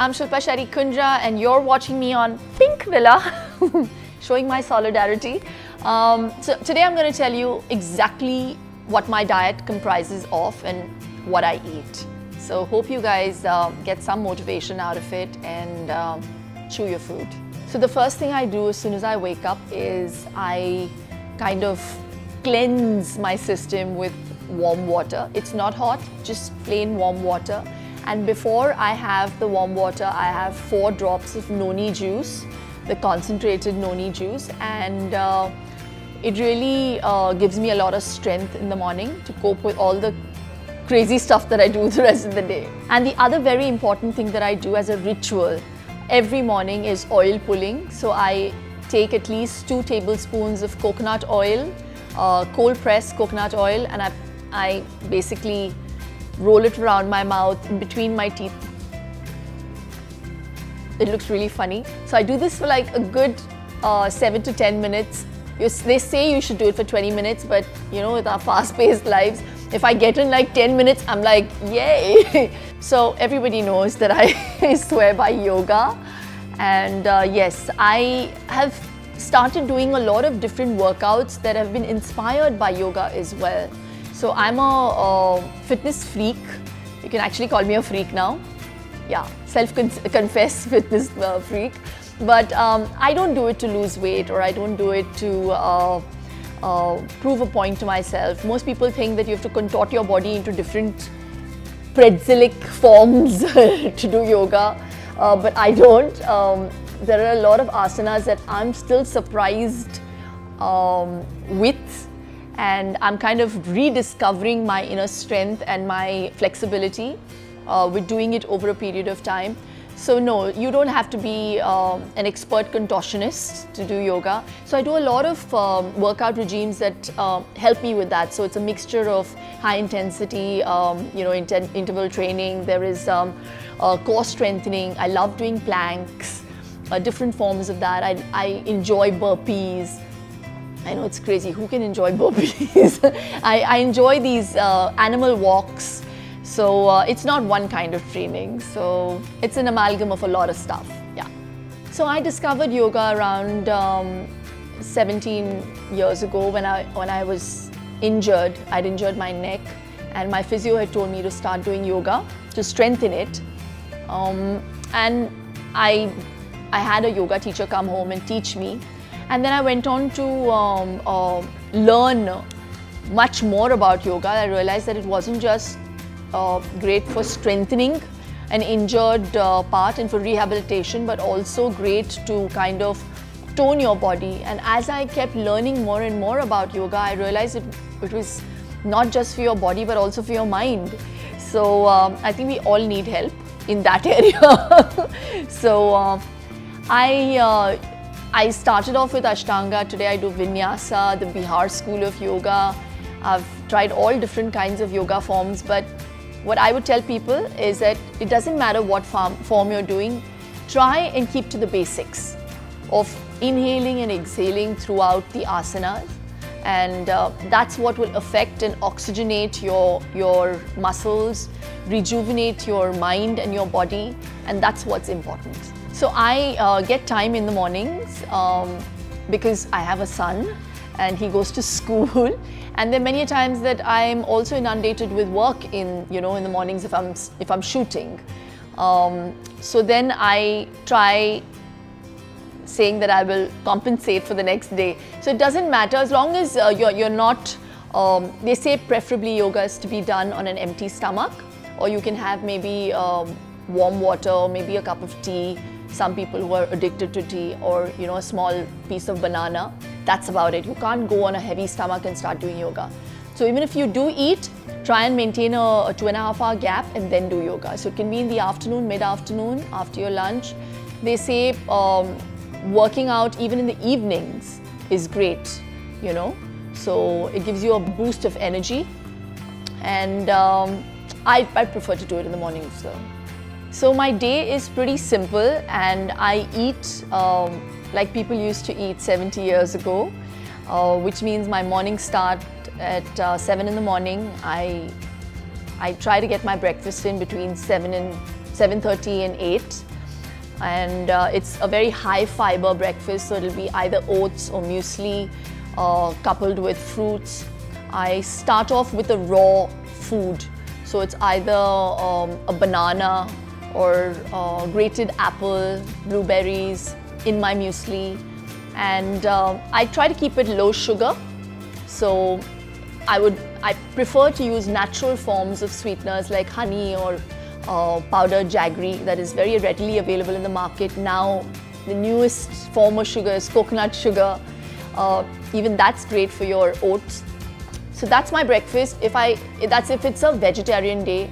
I'm Shilpa Shetty and you're watching me on Pinkvilla, showing my solidarity. So today I'm going to tell you exactly what my diet comprises of and what I eat. So hope you guys get some motivation out of it and chew your food. So the first thing I do as soon as I wake up is I kind of cleanse my system with warm water. It's not hot, just plain warm water. And before I have the warm water, I have 4 drops of noni juice, the concentrated noni juice, and it really gives me a lot of strength in the morning to cope with all the crazy stuff that I do the rest of the day. And the other very important thing that I do as a ritual every morning is oil pulling. So I take at least 2 tablespoons of coconut oil, cold pressed coconut oil, and I basically roll it around my mouth in between my teeth. It looks really funny. So I do this for like a good 7 to 10 minutes. They say you should do it for 20 minutes, but you know, with our fast-paced lives, if I get in like 10 minutes, I'm like, yay! So everybody knows that I swear by yoga. And yes, I have started doing a lot of different workouts that have been inspired by yoga as well. So I'm a fitness freak. You can actually call me a freak now. Yeah, self-confessed fitness freak. But I don't do it to lose weight, or I don't do it to prove a point to myself. Most people think that you have to contort your body into different pretzelic forms to do yoga, but I don't. There are a lot of asanas that I'm still surprised with, and I'm kind of rediscovering my inner strength and my flexibility with doing it over a period of time. So no, you don't have to be an expert contortionist to do yoga. So I do a lot of workout regimes that help me with that. So it's a mixture of high intensity, interval training. There is core strengthening. I love doing planks, different forms of that. I enjoy burpees. I know it's crazy, who can enjoy burpees? I enjoy these animal walks. So it's not one kind of training, so it's an amalgam of a lot of stuff, yeah. So I discovered yoga around 17 years ago when I was injured. I'd injured my neck, and my physio had told me to start doing yoga to strengthen it. And I had a yoga teacher come home and teach me. And then I went on to learn much more about yoga. I realized that it wasn't just great for strengthening an injured part and for rehabilitation, but also great to kind of tone your body. And as I kept learning more and more about yoga, I realized it was not just for your body, but also for your mind. So I think we all need help in that area. So I started off with Ashtanga. Today I do Vinyasa, the Bihar school of yoga. I've tried all different kinds of yoga forms, but what I would tell people is that it doesn't matter what form you're doing, try and keep to the basics of inhaling and exhaling throughout the asanas, and that's what will affect and oxygenate your muscles, rejuvenate your mind and your body, and that's what's important. So I get time in the mornings because I have a son and he goes to school, and there are many times that I'm also inundated with work in the mornings if I'm shooting. So then I try saying that I will compensate for the next day. So it doesn't matter as long as you're not. They say preferably yoga is to be done on an empty stomach, or you can have maybe warm water or maybe a cup of tea. Some people who are addicted to tea, or a small piece of banana. That's about it. You can't go on a heavy stomach and start doing yoga. So even if you do eat, try and maintain a 2.5 hour gap and then do yoga. So it can be in the afternoon, mid-afternoon, after your lunch. They say working out even in the evenings is great, So it gives you a boost of energy, and I prefer to do it in the mornings though. So my day is pretty simple, and I eat like people used to eat 70 years ago, which means my mornings start at 7 in the morning. I try to get my breakfast in between 7:30 and 8. and it's a very high fiber breakfast, so it'll be either oats or muesli coupled with fruits. I start off with a raw food, so it's either a banana or grated apple, blueberries in my muesli, and I try to keep it low sugar. So I prefer to use natural forms of sweeteners like honey or powdered jaggery that is very readily available in the market. Now the newest form of sugar is coconut sugar. Even that's great for your oats. So that's my breakfast. That's if it's a vegetarian day.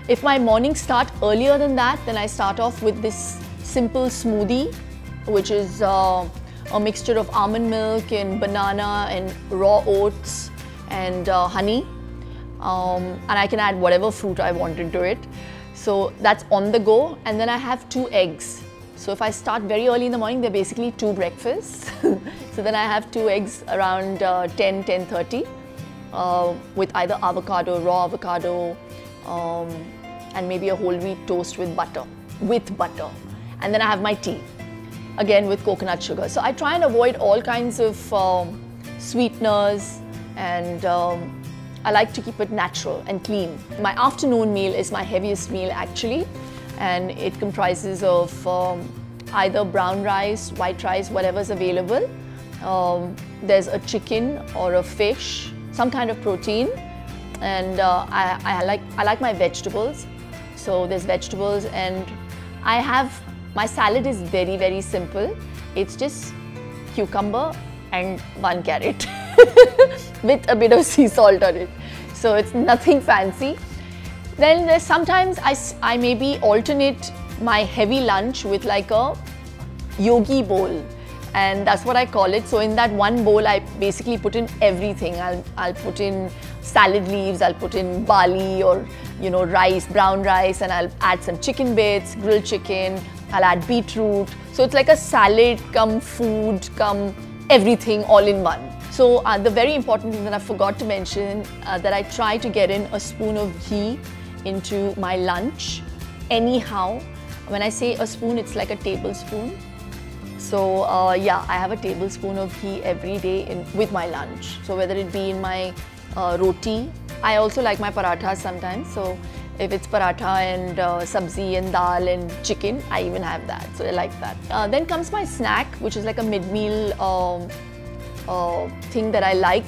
If my mornings start earlier than that, then I start off with this simple smoothie, which is a mixture of almond milk and banana and raw oats and honey. And I can add whatever fruit I want into it. So that's on the go. And then I have 2 eggs. So if I start very early in the morning, they're basically 2 breakfasts. So then I have 2 eggs around 10:30 with either avocado, raw avocado, and maybe a whole wheat toast with butter. And then I have my tea, again with coconut sugar. So I try and avoid all kinds of sweeteners, and I like to keep it natural and clean. My afternoon meal is my heaviest meal actually, and it comprises of either brown rice, white rice, whatever's available. There's a chicken or a fish, some kind of protein, and I like my vegetables. So there's vegetables, and my salad is very, very simple. It's just cucumber and 1 carrot with a bit of sea salt on it. So it's nothing fancy. Then there's sometimes I maybe alternate my heavy lunch with like a yogi bowl, and that's what I call it. So in that one bowl, I basically put in everything. I'll put in salad leaves, I'll put in barley or rice, brown rice, and I'll add some chicken bits, grilled chicken, I'll add beetroot. So it's like a salad come food come everything all in one. So the very important thing that I forgot to mention, that I try to get in a spoon of ghee into my lunch anyhow. When I say a spoon, it's like a tablespoon. So yeah, I have a tablespoon of ghee every day with my lunch. So whether it be in my roti, I also like my parathas sometimes. So if it's paratha and sabzi and dal and chicken, I even have that. So I like that. Then comes my snack, which is like a mid-meal thing that I like.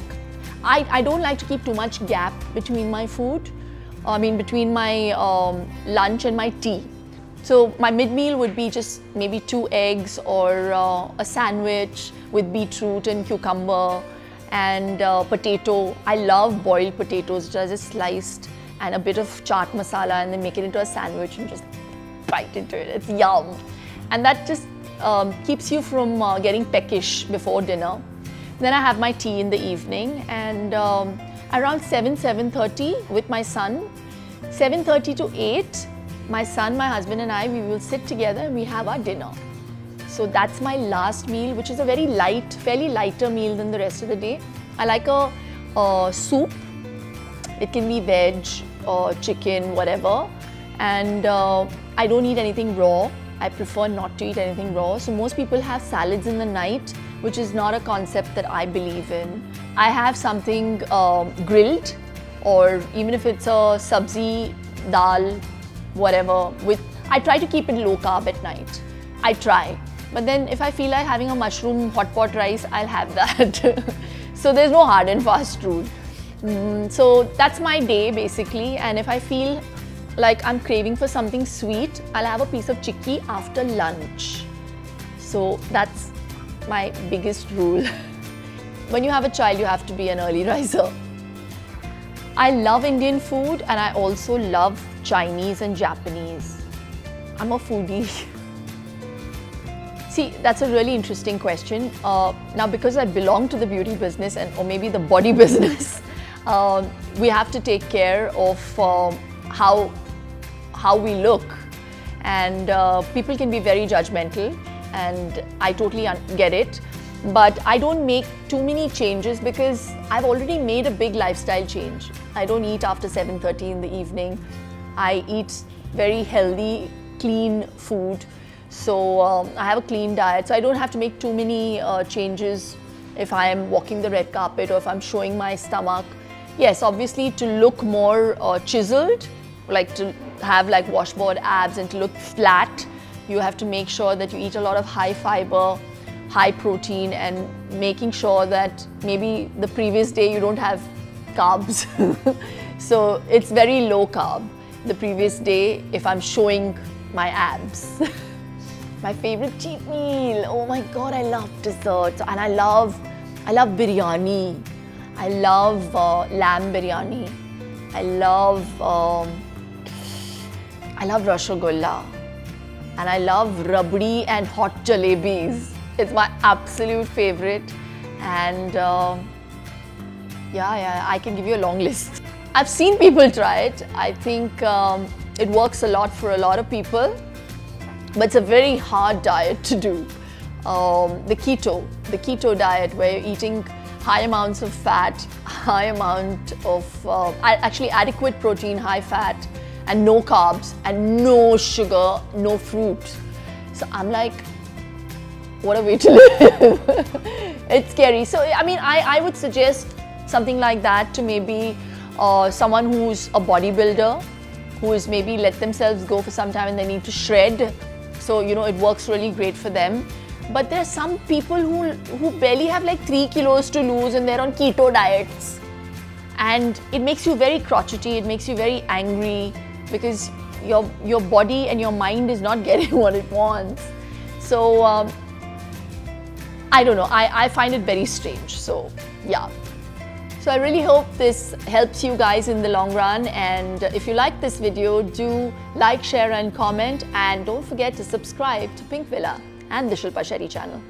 I don't like to keep too much gap between my food. Between my lunch and my tea. So my mid-meal would be just maybe 2 eggs or a sandwich with beetroot and cucumber and potato. I love boiled potatoes, just sliced, and a bit of chaat masala, and then make it into a sandwich and just bite into it. It's yum. And that just keeps you from getting peckish before dinner. Then I have my tea in the evening, and around 7:30 with my son, 7:30 to 8, my son, my husband and I, we will sit together and we have our dinner. So that's my last meal, which is a very light, fairly lighter meal than the rest of the day. I like a soup. It can be veg or chicken, whatever. And I don't eat anything raw. I prefer not to eat anything raw. So most people have salads in the night, which is not a concept that I believe in. I have something grilled, or even if it's a sabzi, dal, whatever. I try to keep it low carb at night. I try. But then if I feel like having a mushroom hot pot rice, I'll have that. So there's no hard and fast rule. So that's my day basically. And if I feel like I'm craving for something sweet, I'll have a piece of chikki after lunch. So that's my biggest rule. When you have a child, you have to be an early riser. I love Indian food, and I also love Chinese and Japanese. I'm a foodie. See, that's a really interesting question. Now, because I belong to the beauty business or maybe the body business, we have to take care of how we look, and people can be very judgmental, and I totally get it. But I don't make too many changes because I've already made a big lifestyle change. I don't eat after 7:30 in the evening. I eat very healthy, clean food. So I have a clean diet, so I don't have to make too many changes if I am walking the red carpet or if I'm showing my stomach. Yes, obviously to look more chiseled, like to have like washboard abs and to look flat, you have to make sure that you eat a lot of high fiber, high protein, and making sure that maybe the previous day you don't have carbs. So it's very low carb the previous day if I'm showing my abs. My favorite cheat meal, oh my god, I love desserts, and I love biryani. I love lamb biryani. I love rasgulla, and I love rabdi and hot jalebis. It's my absolute favorite, and yeah, I can give you a long list. I've seen people try it. I think it works a lot for a lot of people, but it's a very hard diet to do. The keto diet, where you're eating high amounts of fat, high amount of actually adequate protein, high fat, and no carbs, and no sugar, no fruit. So I'm like, what a way to live. It's scary. So I mean, I would suggest something like that to maybe someone who's a bodybuilder, who is maybe let themselves go for some time and they need to shred. So, you know, it works really great for them. But there are some people who barely have like 3 kilos to lose and they're on keto diets. And it makes you very crotchety, it makes you very angry because your body and your mind is not getting what it wants. So, I don't know, I find it very strange. So, yeah. So I really hope this helps you guys in the long run, and if you like this video, do like, share and comment, and don't forget to subscribe to Pinkvilla and the Shilpa Shetty channel.